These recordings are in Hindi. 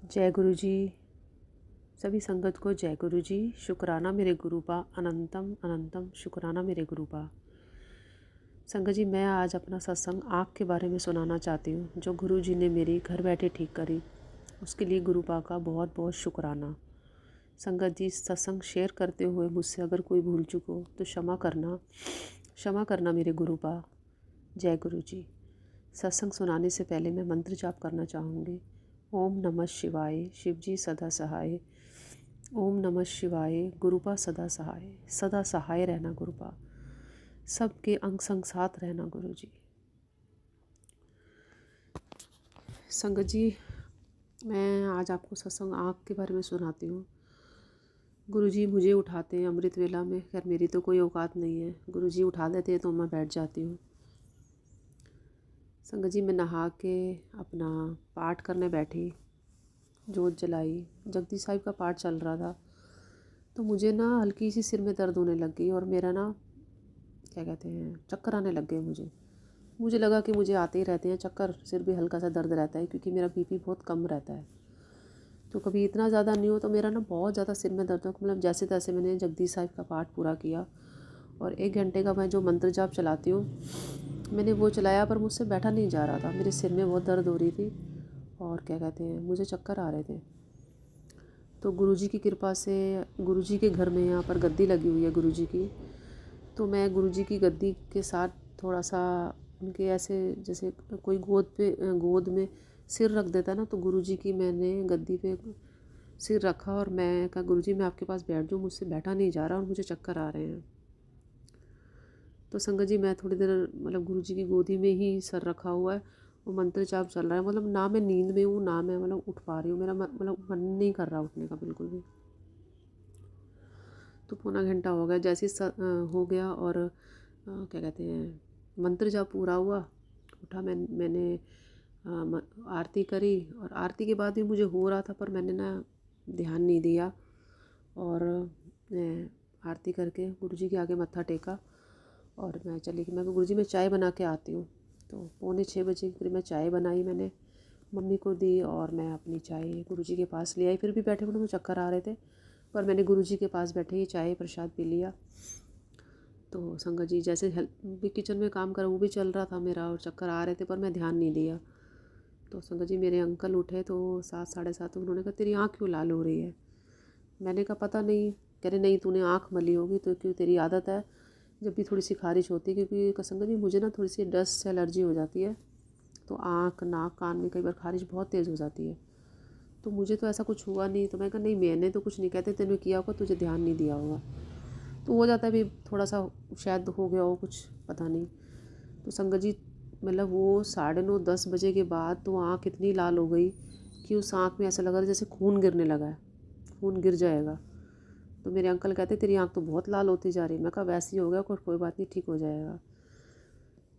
जय गुरु जी। सभी संगत को जय गुरु जी। शुक्राना मेरे गुरुपा, अनंतम अनंतम शुक्राना मेरे गुरुपा। संगत जी, मैं आज अपना सत्संग आँख के बारे में सुनाना चाहती हूँ, जो गुरु जी ने मेरी घर बैठे ठीक करी। उसके लिए गुरुपा का बहुत बहुत शुक्राना। संगत जी, सत्संग शेयर करते हुए मुझसे अगर कोई भूल चूक हो तो क्षमा करना मेरे गुरुपा। जय गुरु जी। सत्संग सुनाने से पहले मैं मंत्र जाप करना चाहूँगी। ओम नमः शिवाय, शिव जी सदा सहाय। ओम नमः शिवाय, गुरुपा सदा सहाय रहना गुरुपा। सबके अंग संग साथ रहना गुरु जी। संगत जी, मैं आज आपको सत्संग आँख के बारे में सुनाती हूँ। गुरु जी मुझे उठाते हैं अमृत वेला में। खैर, मेरी तो कोई औकात नहीं है, गुरु जी उठा देते हैं तो मैं बैठ जाती हूँ। संगत जी, मैं नहा के अपना पाठ करने बैठी, जोत जलाई, जगदीश साहिब का पाठ चल रहा था, तो मुझे ना हल्की सी सिर में दर्द होने लग गई और मेरा ना क्या कहते हैं, चक्कर आने लग गए। मुझे लगा कि मुझे आते ही रहते हैं चक्कर, सिर भी हल्का सा दर्द रहता है क्योंकि मेरा बीपी बहुत कम रहता है। तो कभी इतना ज़्यादा नहीं हो तो मेरा ना बहुत ज़्यादा सिर में दर्द हो। मतलब जैसे तैसे मैंने जगदीश साहिब का पाठ पूरा किया और 1 घंटे का मैं जो मंत्र जाप चलाती हूँ, मैंने वो चलाया, पर मुझसे बैठा नहीं जा रहा था। मेरे सिर में बहुत दर्द हो रही थी और क्या कहते हैं, मुझे चक्कर आ रहे थे। तो गुरुजी की कृपा से, गुरुजी के घर में यहाँ पर गद्दी लगी हुई है गुरुजी की, तो मैं गुरुजी की गद्दी के साथ थोड़ा सा उनके ऐसे, जैसे कोई गोद में सिर रख देता ना, तो गुरुजी की मैंने गद्दी पे सिर रखा और मैं कहा, गुरुजी मैं आपके पास बैठ जाऊँ, मुझसे बैठा नहीं जा रहा और मुझे चक्कर आ रहे हैं। तो संगत जी, मैं थोड़ी देर मतलब गुरुजी की गोदी में ही सर रखा हुआ है, वो मंत्र जाप चल रहा है। मतलब ना मैं नींद में हूँ, ना मैं मतलब उठ पा रही हूँ। मेरा मतलब मन नहीं कर रहा उठने का बिल्कुल भी। तो पौना घंटा हो गया, जैसे हो गया और क्या कहते हैं, मंत्र जाप पूरा हुआ, उठा मैंने आरती करी और आरती के बाद भी मुझे हो रहा था, पर मैंने ना ध्यान नहीं दिया और मैं आरती करके गुरुजी के आगे मत्था टेका और मैं चली गई। मैं गुरुजी मैं चाय बना के आती हूँ। तो 5:45 के करीब मैं चाय बनाई, मैंने मम्मी को दी और मैं अपनी चाय गुरुजी के पास ले आई। फिर भी बैठे बैठे मुझे चक्कर आ रहे थे, पर मैंने गुरुजी के पास बैठे ही चाय प्रसाद पी लिया। तो संगत जी, जैसे भी किचन में काम करा वो भी चल रहा था मेरा और चक्कर आ रहे थे, पर मैं ध्यान नहीं दिया। तो संगत जी, मेरे अंकल उठे तो 7 साढ़े 7, उन्होंने कहा तेरी आँख क्यों लाल हो रही है। मैंने कहा पता नहीं। कह रहे नहीं, तूने आँख मली होगी, तो क्यों, तेरी आदत है जब भी थोड़ी सी खारिश होती है, क्योंकि संगत जी मुझे ना थोड़ी सी डस्ट से एलर्जी हो जाती है, तो आँख नाक कान में कई बार खारिश बहुत तेज़ हो जाती है। तो मुझे तो ऐसा कुछ हुआ नहीं। तो मैं कहा नहीं, मैंने तो कुछ नहीं, कहते तेने किया होगा, तुझे ध्यान नहीं दिया होगा। तो हो जाता है भी, थोड़ा सा शायद हो गया हो कुछ, पता नहीं। तो संगत जी, मतलब वो 9:30-10 बजे के बाद तो आँख इतनी लाल हो गई कि उस आँख में ऐसा लगा जैसे खून गिरने लगा है, खून गिर जाएगा। तो मेरे अंकल कहते तेरी आँख तो बहुत लाल होती जा रही है। मैं कहा वैसे ही हो गया, कोई बात नहीं, ठीक हो जाएगा।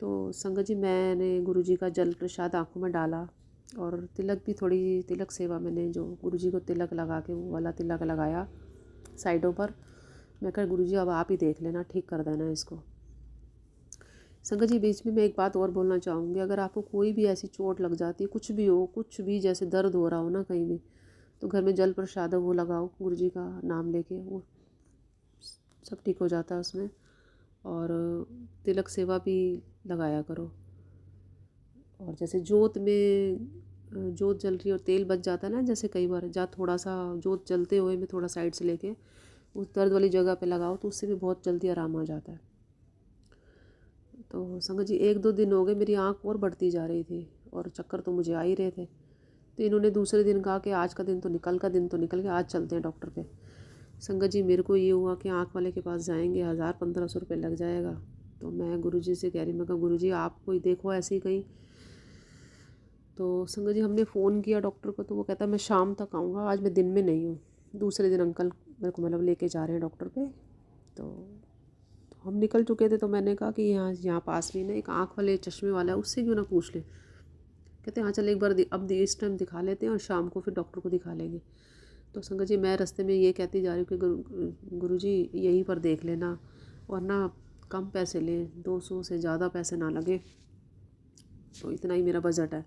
तो संगत जी, मैंने गुरुजी का जल प्रसाद आँखों में डाला और तिलक भी, थोड़ी तिलक सेवा मैंने, जो गुरुजी को तिलक लगा के वो वाला तिलक लगाया साइडों पर। मैं कहा गुरुजी अब आप ही देख लेना, ठीक कर देना इसको। संगत जी, बीच में मैं एक बात और बोलना चाहूँगी। अगर आपको कोई भी ऐसी चोट लग जाती है, कुछ भी हो, कुछ भी जैसे दर्द हो रहा हो ना कहीं भी, तो घर में जल प्रसाद वो लगाओ, गुरुजी का नाम लेके, वो सब ठीक हो जाता है उसमें। और तिलक सेवा भी लगाया करो। और जैसे जोत में जोत जल रही है और तेल बच जाता है ना, जैसे कई बार जहाँ थोड़ा सा जोत जलते हुए में थोड़ा साइड से लेके उस दर्द वाली जगह पे लगाओ, तो उससे भी बहुत जल्दी आराम आ जाता है। तो संगत जी, 1-2 दिन हो गए मेरी आँख और बढ़ती जा रही थी और चक्कर तो मुझे आ ही रहे थे। तो इन्होंने दूसरे दिन कहा कि आज का दिन तो निकल गया, आज चलते हैं डॉक्टर पे। संगत जी, मेरे को ये हुआ कि आँख वाले के पास जाएंगे, 1000-1500 रुपये लग जाएगा। तो मैं गुरुजी से कह रही, मैं कहा गुरुजी आप कोई देखो ऐसे ही कहीं। तो संगत जी, हमने फ़ोन किया डॉक्टर को, तो वो कहता मैं शाम तक आऊँगा, आज मैं दिन में नहीं हूँ। दूसरे दिन अंकल मेरे को मतलब लेके जा रहे हैं डॉक्टर पे। तो हम निकल चुके थे, तो मैंने कहा कि यहाँ पास में ना एक आँख वाले चश्मे वाला है, उससे क्यों ना पूछ ले। कहते हाँ चल एक बार अब इस टाइम दिखा लेते हैं और शाम को फिर डॉक्टर को दिखा लेंगे। तो संगत जी, मैं रास्ते में ये कहती जा रही हूँ कि गुरुजी यहीं पर देख लेना, और ना कम पैसे लें, 200 से ज़्यादा पैसे ना लगे, तो इतना ही मेरा बजट है।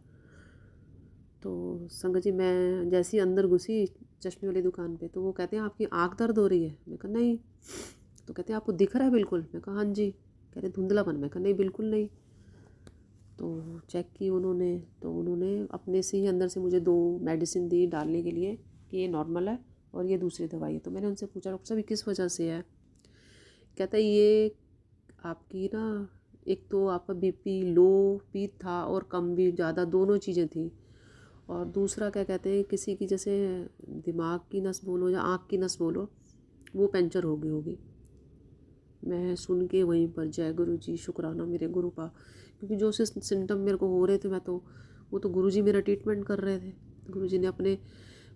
तो संगत जी मैं जैसे ही अंदर घुसी चश्मे वाली दुकान पे, तो वो कहते हैं आपकी आँख दर्द हो रही है? मैं कहा नहीं। तो कहते हैं आपको दिख रहा है बिल्कुल? मैं कहा हाँ जी। कह रहे धुंधलापन? मैं कहा नहीं बिल्कुल नहीं। तो चेक की उन्होंने, तो उन्होंने अपने से ही अंदर से मुझे 2 मेडिसिन दी डालने के लिए कि ये नॉर्मल है और ये दूसरी दवाई है। तो मैंने उनसे पूछा डॉक्टर साहब ये किस वजह से है? कहता है ये आपकी ना, एक तो आपका बीपी लो भी था और कम भी, ज़्यादा दोनों चीज़ें थी। और दूसरा क्या कहते हैं, किसी की जैसे दिमाग की नस बोलो या आँख की नस बोलो, वो पंचर हो गई होगी। मैं सुन के वहीं पर जय गुरु जी, शुक्राना मेरे गुरु का, क्योंकि जो से सिम्टम मेरे को हो रहे थे, मैं तो वो तो गुरु जी मेरा ट्रीटमेंट कर रहे थे। गुरु जी ने अपने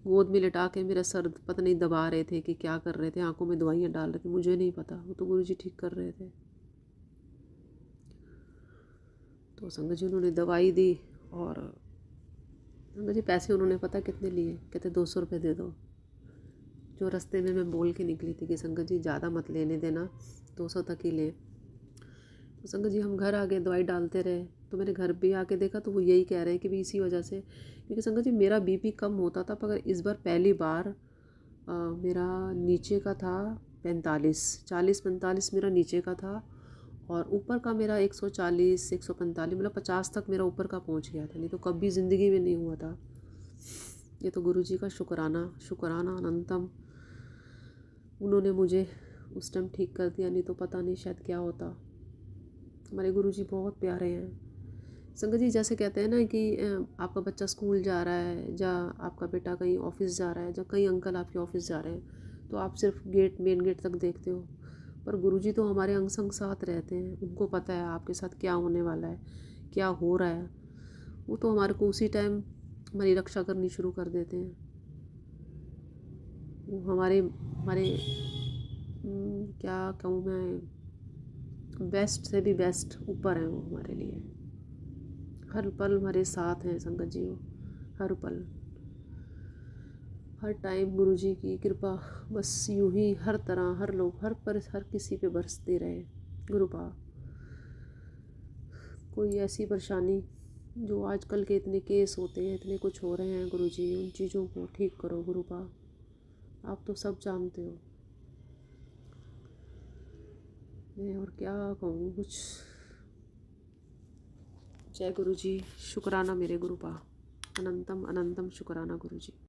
गोद में लिटा के मेरा सर पता नहीं दबा रहे थे कि क्या कर रहे थे, आंखों में दवाइयाँ डाल रहे थे, मुझे नहीं पता, वो तो गुरु जी ठीक कर रहे थे। तो संगत जी उन्होंने दवाई दी और संगत जी पैसे उन्होंने पता कितने लिए? कहते 200 रुपये दे दो। जो रास्ते में मैं बोल के निकली थी कि संगत जी ज़्यादा मत लेने देना, 200 तक ही लें। तो संगत जी हम घर आ गए, दवाई डालते रहे। तो मैंने घर भी आके देखा तो वो यही कह रहे हैं कि भी इसी वजह से, क्योंकि संगत जी मेरा बीपी कम होता था, पर इस बार पहली बार मेरा नीचे का था 45, 40-45 मेरा नीचे का था और ऊपर का मेरा 140, 145, मतलब 50 तक मेरा ऊपर का पहुंच गया था। नहीं तो कभी ज़िंदगी में नहीं हुआ था। ये तो गुरु जी का शुक्राना, शुक्राना अनंतम, उन्होंने मुझे उस टाइम ठीक कर दिया, नहीं तो पता नहीं शायद क्या होता। हमारे गुरु जी बहुत प्यारे हैं। संगत जी जैसे कहते हैं ना कि आपका बच्चा स्कूल जा रहा है, या आपका बेटा कहीं ऑफिस जा रहा है, या कहीं अंकल आपके ऑफिस जा रहे हैं, तो आप सिर्फ गेट, मेन गेट तक देखते हो, पर गुरुजी तो हमारे अंग संग साथ रहते हैं। उनको पता है आपके साथ क्या होने वाला है, क्या हो रहा है। वो तो हमारे को उसी टाइम हमारी रक्षा करनी शुरू कर देते हैं। वो हमारे हमारे क्या कहूँ मैं, बेस्ट से भी बेस्ट ऊपर हैं वो हमारे लिए। हर पल हमारे साथ हैं संगत जी, वो हर पल, हर टाइम गुरु जी की कृपा बस यूं ही हर तरह, हर लोग, हर किसी पे बरसती रहे गुरुपा। कोई ऐसी परेशानी जो आजकल के इतने केस होते हैं, इतने कुछ हो रहे हैं, गुरु जी उन चीज़ों को ठीक करो गुरुपा, आप तो सब जानते हो। मैं और क्या कहूँ कुछ। जय गुरु जी, शुक्राना मेरे गुरुपा, अनंतम अनंतम शुक्राना गुरु जी।